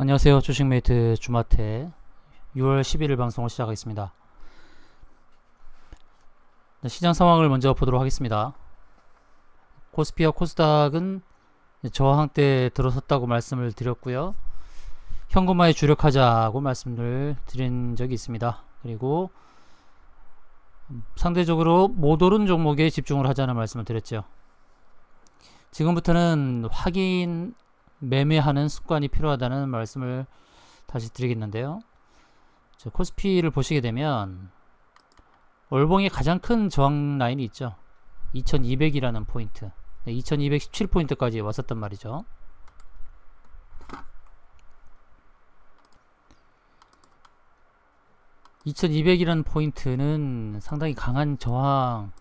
안녕하세요. 주식메이트 주마태 6월 11일 방송을 시작하겠습니다. 시장 상황을 먼저 보도록 하겠습니다. 코스피와 코스닥은 저항대에 들어섰다고 말씀을 드렸고요. 현금화에 주력하자고 말씀을 드린 적이 있습니다. 그리고 상대적으로 못 오른 종목에 집중을 하자는 말씀을 드렸죠. 지금부터는 확인 매매하는 습관이 필요하다는 말씀을 다시 드리겠는데요. 코스피를 보시게 되면 월봉의 가장 큰 저항 라인이 있죠. 2200이라는 포인트, 2217포인트까지 왔었단 말이죠. (2200이라는) 포인트는 상당히 강한 저항이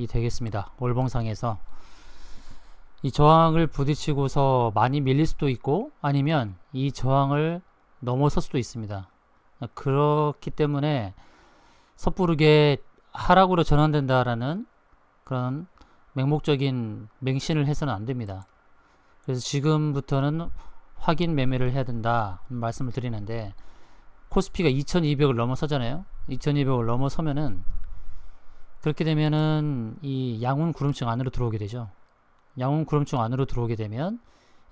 되겠습니다. 월봉상에서 이 저항을 부딪히고서 많이 밀릴 수도 있고, 아니면 이 저항을 넘어설 수도 있습니다. 그렇기 때문에 섣부르게 하락으로 전환된다라는 그런 맹목적인 맹신을 해서는 안 됩니다. 그래서 지금부터는 확인 매매를 해야 된다 말씀을 드리는데, 코스피가 2200을 넘어서잖아요. 2200을 넘어서면은, 그렇게 되면은 이 양운 구름층 안으로 들어오게 되죠. 양운 구름층 안으로 들어오게 되면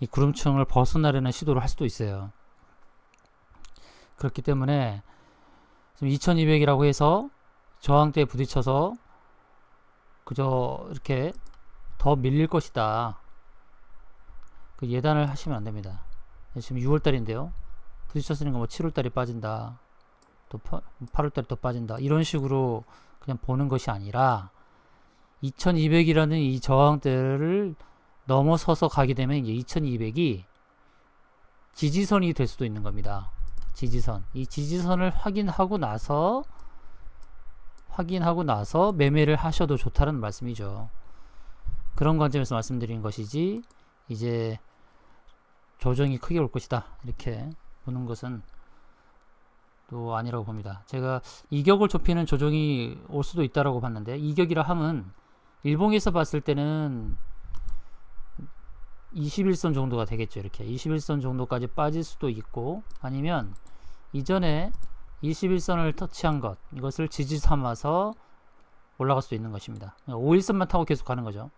이 구름층을 벗어나려는 시도를 할 수도 있어요. 그렇기 때문에 2200이라고 해서 저항대에 부딪혀서 그저 이렇게 더 밀릴 것이다, 그 예단을 하시면 안 됩니다. 지금 6월달인데요. 부딪혔으니까 뭐 7월달이 빠진다, 또 8월달이 또 빠진다, 이런 식으로 그냥 보는 것이 아니라 2200이라는 이 저항대를 넘어서서 가게 되면 이제 2200이 지지선이 될 수도 있는 겁니다. 지지선. 이 지지선을 확인하고 나서 매매를 하셔도 좋다는 말씀이죠. 그런 관점에서 말씀드린 것이지, 이제 조정이 크게 올 것이다 이렇게 보는 것은 또 아니라고 봅니다. 제가 이격을 좁히는 조정이 올 수도 있다라고 봤는데, 이격이라 함은 일봉에서 봤을 때는 21선 정도가 되겠죠. 이렇게 21선 정도까지 빠질 수도 있고, 아니면 이전에 21선을 터치한 것, 이것을 지지 삼아서 올라갈 수도 있는 것입니다. 5일선만 타고 계속 가는 거죠.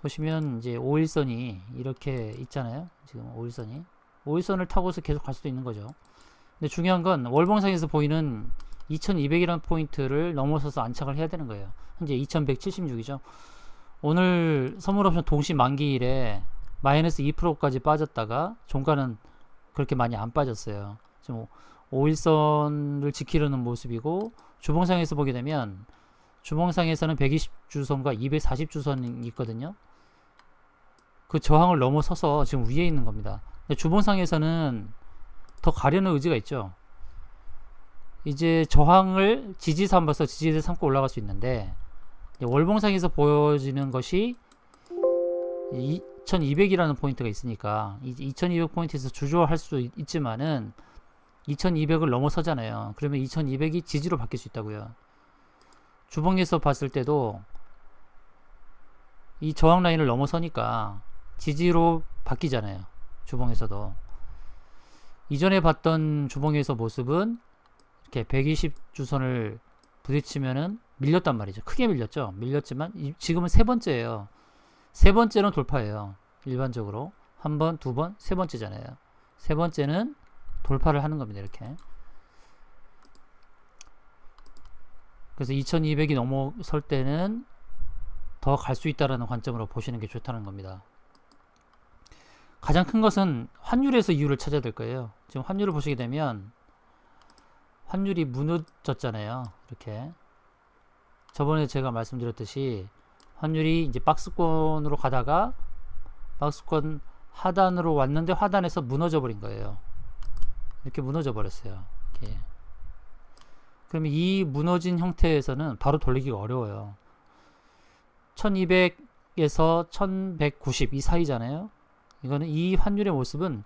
보시면 이제 5일선이 이렇게 있잖아요. 지금 5일선을 타고서 계속 갈 수도 있는 거죠. 근데 중요한 건 월봉상에서 보이는 2200이라는 포인트를 넘어서서 안착을 해야 되는 거예요. 현재 2176이죠. 오늘 선물옵션 동시 만기일에 마이너스 2%까지 빠졌다가 종가는 그렇게 많이 안 빠졌어요. 지금 5일선을 지키려는 모습이고, 주봉상에서 보게 되면 주봉상에서는 120주선과 240주선이 있거든요. 그 저항을 넘어서서 지금 위에 있는 겁니다. 근데 주봉상에서는 더 가려는 의지가 있죠. 이제 저항을 지지 삼아서 지지대 삼고 올라갈 수 있는데, 월봉상에서 보여지는 것이 2200이라는 포인트가 있으니까 2200 포인트에서 주저할 수도 있지만은 2200을 넘어서잖아요. 그러면 2200이 지지로 바뀔 수 있다고요. 주봉에서 봤을 때도 이 저항 라인을 넘어서니까 지지로 바뀌잖아요. 주봉에서도. 이전에 봤던 주봉에서 모습은 이렇게 120주선을 부딪히면은 밀렸단 말이죠. 크게 밀렸죠. 밀렸지만 지금은 세 번째예요. 세 번째는 돌파예요. 일반적으로 한 번, 두 번, 세 번째잖아요. 세 번째는 돌파를 하는 겁니다. 이렇게. 그래서 2200이 넘어설 때는 더 갈 수 있다라는 관점으로 보시는 게 좋다는 겁니다. 가장 큰 것은 환율에서 이유를 찾아야 될 거예요. 지금 환율을 보시게 되면 환율이 무너졌잖아요. 이렇게. 저번에 제가 말씀드렸듯이 환율이 이제 박스권으로 가다가 박스권 하단으로 왔는데 하단에서 무너져 버린 거예요. 이렇게 무너져 버렸어요. 이렇게. 그러면 이 무너진 형태에서는 바로 돌리기가 어려워요. 1200에서 1190 이 사이잖아요. 이거는 이 환율의 모습은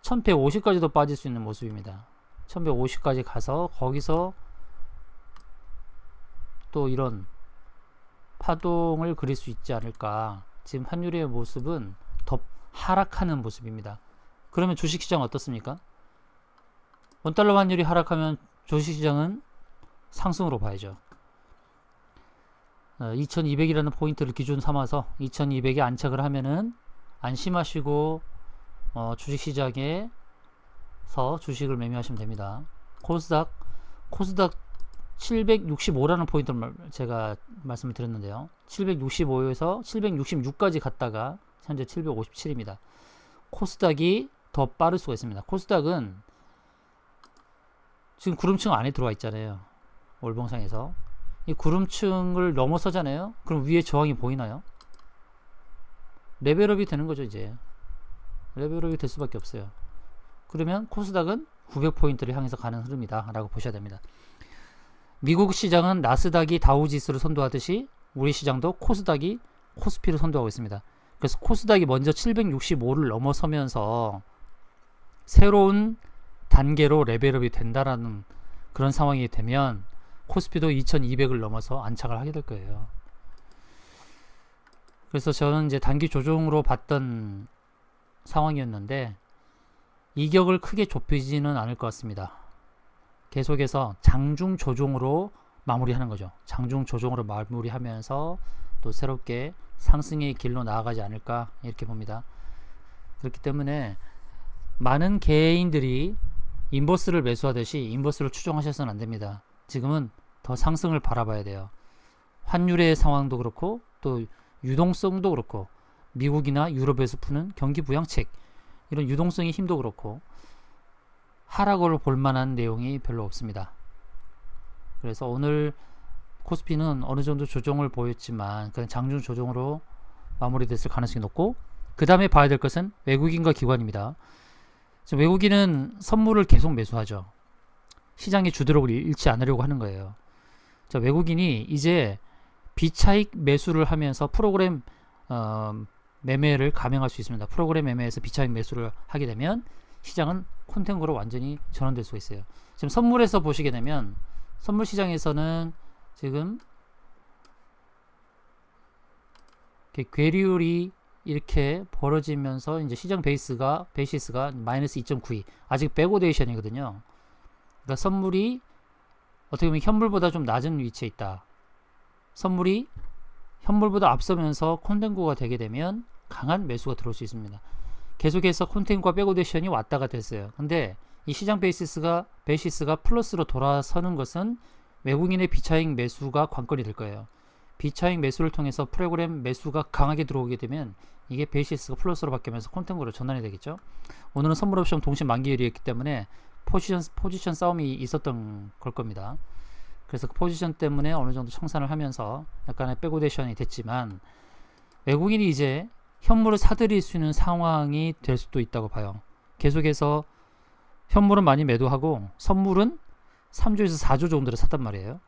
1150까지도 빠질 수 있는 모습입니다. 1150까지 가서 거기서 또 이런 파동을 그릴 수 있지 않을까. 지금 환율의 모습은 더 하락하는 모습입니다. 그러면 주식시장 어떻습니까? 원달러 환율이 하락하면 주식시장은 상승으로 봐야죠. 2200이라는 포인트를 기준 삼아서 2200에 안착을 하면은 안심하시고 주식시장에서 주식을 매매하시면 됩니다. 코스닥 765라는 포인트를 제가 말씀을 드렸는데요. 765에서 766까지 갔다가 현재 757입니다. 코스닥이 더 빠를 수가 있습니다. 코스닥은 지금 구름층 안에 들어와 있잖아요. 월봉상에서 이 구름층을 넘어서잖아요. 그럼 위에 저항이 보이나요? 레벨업이 되는 거죠. 이제 레벨업이 될 수밖에 없어요. 그러면 코스닥은 900포인트를 향해서 가는 흐름이다 라고 보셔야 됩니다. 미국 시장은 나스닥이 다우지수를 선도하듯이 우리 시장도 코스닥이 코스피를 선도하고 있습니다. 그래서 코스닥이 먼저 765를 넘어서면서 새로운 단계로 레벨업이 된다라는 그런 상황이 되면 코스피도 2200을 넘어서 안착을 하게 될 거예요. 그래서 저는 이제 단기 조정으로 봤던 상황이었는데 이격을 크게 좁히지는 않을 것 같습니다. 계속해서 장중 조정으로 마무리하는 거죠. 장중 조정으로 마무리하면서 또 새롭게 상승의 길로 나아가지 않을까 이렇게 봅니다. 그렇기 때문에 많은 개인들이 인버스를 매수하듯이 인버스를 추종하셔서는 안 됩니다. 지금은 더 상승을 바라봐야 돼요. 환율의 상황도 그렇고 또 유동성도 그렇고 미국이나 유럽에서 푸는 경기 부양책 이런 유동성의 힘도 그렇고 하락을 볼 만한 내용이 별로 없습니다. 그래서 오늘 코스피는 어느 정도 조정을 보였지만 그냥 장중 조정으로 마무리됐을 가능성이 높고 그 다음에 봐야 될 것은 외국인과 기관입니다. 외국인은 선물을 계속 매수하죠. 시장의 주도력을 잃지 않으려고 하는 거예요. 외국인이 이제 비차익 매수를 하면서 프로그램 매매를 감행할 수 있습니다. 프로그램 매매에서 비차익 매수를 하게 되면 시장은 콘탱고로 완전히 전환될 수가 있어요. 지금 선물에서 보시게 되면 선물 시장에서는 지금 괴리율이 이렇게 벌어지면서 이제 시장 베이시스가 마이너스 2.92 아직 백오데이션이거든요. 그러니까 선물이 어떻게 보면 현물보다 좀 낮은 위치에 있다. 선물이 현물보다 앞서면서 콘탱고가 되게 되면 강한 매수가 들어올 수 있습니다. 계속해서 콘탱고와 백오데이션이 왔다가 됐어요. 근데 이 시장 베이시스가 플러스로 돌아서는 것은 외국인의 비차익 매수가 관건이 될 거예요. 비차익 매수를 통해서 프로그램 매수가 강하게 들어오게 되면 이게 베이시스가 플러스로 바뀌면서 콘탱고로 전환이 되겠죠. 오늘은 선물 옵션 동시 만기일이었기 때문에 포지션 싸움이 있었던 걸 겁니다. 그래서 그 포지션 때문에 어느 정도 청산을 하면서 약간의 백오데이션이 됐지만 외국인이 이제 현물을 사들일 수 있는 상황이 될 수도 있다고 봐요. 계속해서 현물은 많이 매도하고 선물은 3조에서 4조 정도를 샀단 말이에요.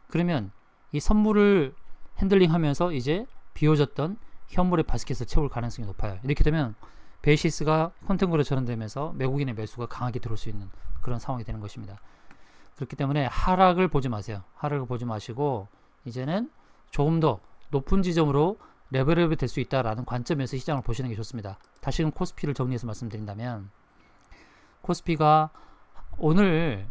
그러면 이 선물을 핸들링 하면서 이제 비워졌던 현물의 바스켓을 채울 가능성이 높아요. 이렇게 되면 베이시스가 콘탱고로 전환되면서 외국인의 매수가 강하게 들어올 수 있는 그런 상황이 되는 것입니다. 그렇기 때문에 하락을 보지 마세요. 하락을 보지 마시고 이제는 조금 더 높은 지점으로 레벨업이 될 수 있다라는 관점에서 시장을 보시는 게 좋습니다. 다시금 코스피를 정리해서 말씀드린다면 코스피가 오늘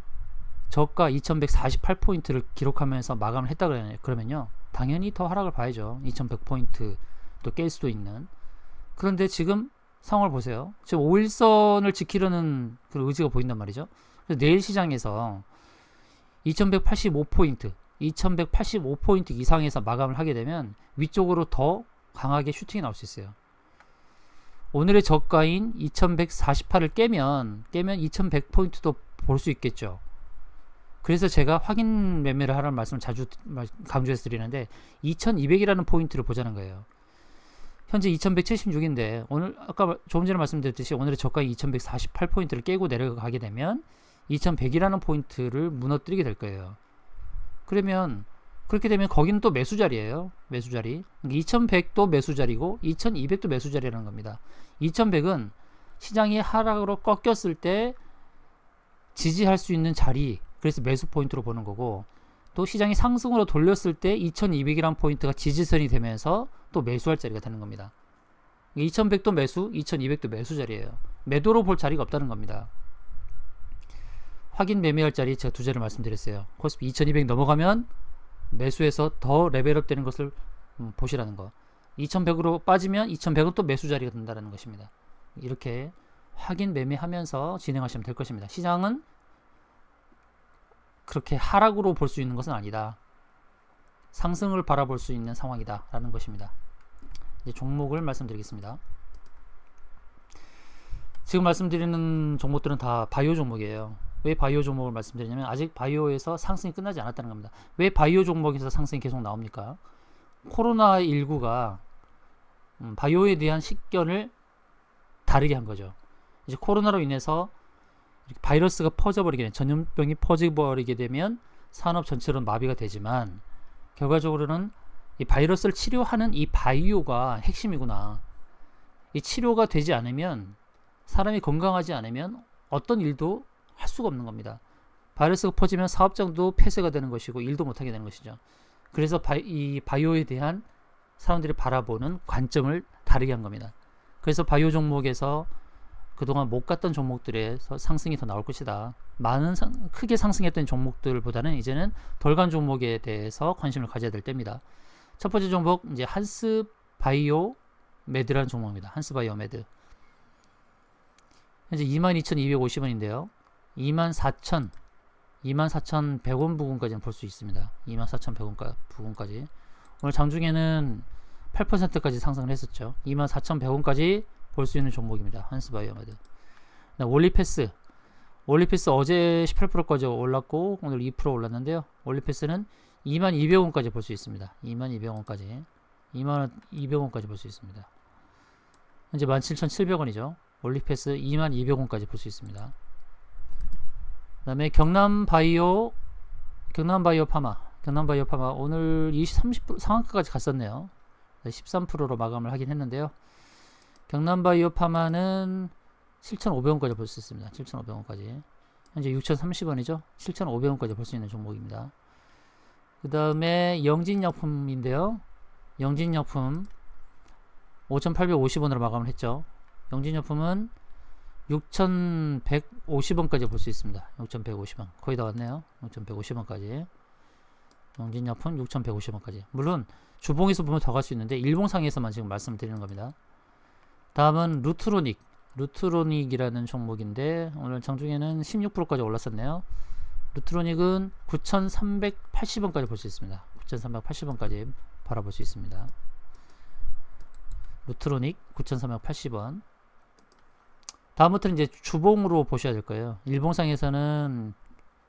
저가 2148포인트를 기록하면서 마감을 했다 그러면요 당연히 더 하락을 봐야죠. 2100포인트 또 깰 수도 있는. 그런데 지금 상황을 보세요. 지금 5일선을 지키려는 그런 의지가 보인단 말이죠. 그래서 내일 시장에서 2185포인트 이상에서 마감을 하게 되면 위쪽으로 더 강하게 슈팅이 나올 수 있어요. 오늘의 저가인 2148을 깨면 2100포인트도 볼 수 있겠죠. 그래서 제가 확인 매매를 하라는 말씀을 자주 강조해서 드리는데 2200이라는 포인트를 보자는 거예요. 현재 2176인데 오늘 아까 조금 전에 말씀드렸듯이 오늘의 저가인 2148포인트를 깨고 내려가게 되면 2100이라는 포인트를 무너뜨리게 될 거예요. 그러면 그렇게 되면 거기는 또 매수 자리예요. 매수 자리. 2100도 매수 자리고 2200도 매수 자리라는 겁니다. 2100은 시장이 하락으로 꺾였을 때 지지할 수 있는 자리, 그래서 매수 포인트로 보는 거고, 또 시장이 상승으로 돌렸을 때 2200이라는 포인트가 지지선이 되면서 또 매수할 자리가 되는 겁니다. 2100도 매수, 2200도 매수 자리예요. 매도로 볼 자리가 없다는 겁니다. 확인 매매할 자리 제가 두 자리 말씀드렸어요. 코스피 2200 넘어가면 매수해서 더 레벨업 되는 것을 보시라는 거. 2100으로 빠지면 2100은 또 매수 자리가 된다는 것입니다. 이렇게 확인 매매하면서 진행하시면 될 것입니다. 시장은 그렇게 하락으로 볼 수 있는 것은 아니다. 상승을 바라볼 수 있는 상황이다 라는 것입니다. 이제 종목을 말씀드리겠습니다. 지금 말씀드리는 종목들은 다 바이오 종목이에요. 왜 바이오 종목을 말씀드리냐면 아직 바이오에서 상승이 끝나지 않았다는 겁니다. 왜 바이오 종목에서 상승이 계속 나옵니까? 코로나19가 바이오에 대한 식견을 다르게 한 거죠. 이제 코로나로 인해서 바이러스가 퍼져버리게 되면, 전염병이 퍼져버리게 되면 산업 전체로 마비가 되지만 결과적으로는 이 바이러스를 치료하는 이 바이오가 핵심이구나. 이 치료가 되지 않으면, 사람이 건강하지 않으면 어떤 일도 할 수가 없는 겁니다. 바이러스가 퍼지면 사업장도 폐쇄가 되는 것이고 일도 못하게 되는 것이죠. 그래서 이 바이오에 대한 사람들이 바라보는 관점을 다르게 한 겁니다. 그래서 바이오 종목에서 그동안 못 갔던 종목들에서 상승이 더 나올 것이다. 크게 상승했던 종목들보다는 이제는 덜 간 종목에 대해서 관심을 가져야 될 때입니다. 첫 번째 종목, 이제 한스바이오 메드라는 종목입니다. 한스바이오 메드. 현재 22,250원인데요. 24,100원 부근까지는 볼 수 있습니다. 24,100원 부근까지. 오늘 장중에는 8%까지 상승을 했었죠. 24,100원까지 볼 수 있는 종목입니다. 한스바이오메드. 올리패스 어제 18%까지 올랐고 오늘 2% 올랐는데요. 올리패스는 22,200원까지 볼 수 있습니다. 22,200원까지 22,200원까지 볼 수 있습니다. 현재 17,700원이죠. 올리패스 22,200원까지 볼 수 있습니다. 그 다음에 경남바이오 파마 오늘 30% 상한가까지 갔었네요. 13%로 마감을 하긴 했는데요. 경남바이오 파마는 7,500원까지 볼 수 있습니다. 7,500원까지. 현재 6,030원이죠. 7,500원까지 볼 수 있는 종목입니다. 그 다음에 영진약품인데요. 영진약품 5,850원으로 마감을 했죠. 영진약품은 6,150원까지 볼 수 있습니다. 6,150원. 거의 다 왔네요. 6,150원까지. 영진약품 6,150원까지. 물론 주봉에서 보면 더 갈 수 있는데 일봉상에서만 지금 말씀드리는 겁니다. 다음은 루트로닉이라는 종목인데 오늘 장중에는 16%까지 올랐었네요. 루트로닉은 9,380원까지 볼 수 있습니다. 9,380원까지 바라볼 수 있습니다. 루트로닉 9,380원. 다음부터는 이제 주봉으로 보셔야 될 거예요. 일봉상에서는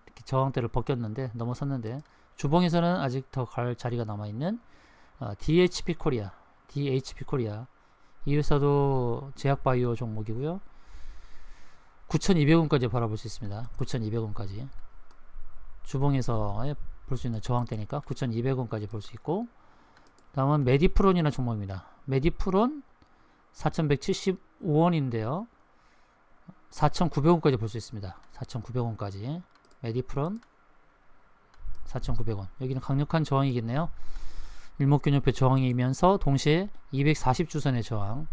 이렇게 저항대를 벗겼는데 넘어섰는데 주봉에서는 아직 더 갈 자리가 남아있는 DHP 코리아 이 회사도 제약바이오 종목이고요. 9,200원까지 바라볼 수 있습니다. 9,200원까지 주봉에서 볼 수 있는 저항대니까 9,200원까지 볼 수 있고, 다음은 메디프론이라는 종목입니다. 메디프론 4,175원인데요 4,900원까지 볼 수 있습니다. 4,900원까지 메디프론 4,900원. 여기는 강력한 저항이겠네요. 일목균형표 저항이면서 동시에 240주선의 저항.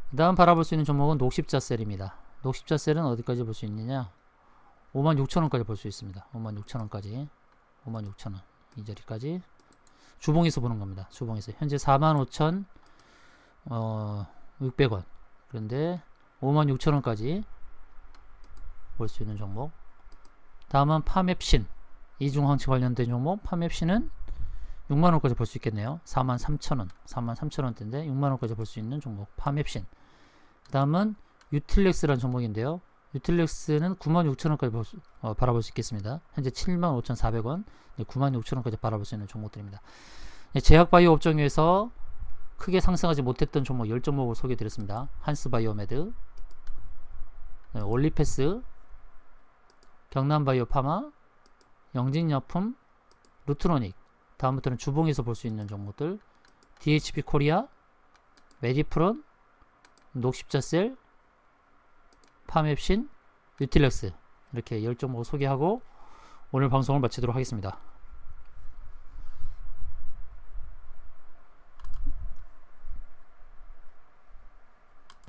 그 다음 바라볼 수 있는 종목은 녹십자셀입니다. 녹십자셀은 어디까지 볼 수 있느냐, 56,000원까지 볼 수 있습니다. 56,000원까지 56,000원 이 자리까지 주봉에서 보는 겁니다. 주봉에서 현재 45,600원. 그런데 56,000원까지 볼 수 있는 종목. 다음은 파맵신, 이중항체 관련된 종목. 파맵신은 6만원까지 볼 수 있겠네요. 43,000원 43,000원대인데 6만원까지 볼 수 있는 종목 파맵신. 그 다음은 유틸렉스라는 종목인데요. 유틸렉스는 96,000원까지 바라볼 수 있겠습니다. 현재 75,400원 96,000원까지 바라볼 수 있는 종목들입니다. 제약바이오 업종에서 크게 상승하지 못했던 종목 10종목을 소개해드렸습니다. 한스바이오메드, 올리패스, 경남바이오파마, 영진약품, 루트로닉. 다음부터는 주봉에서 볼 수 있는 종목들 DHP 코리아, 메디프론, 녹십자셀, 파맵신, 유틸렉스, 이렇게 10종목을 소개하고 오늘 방송을 마치도록 하겠습니다.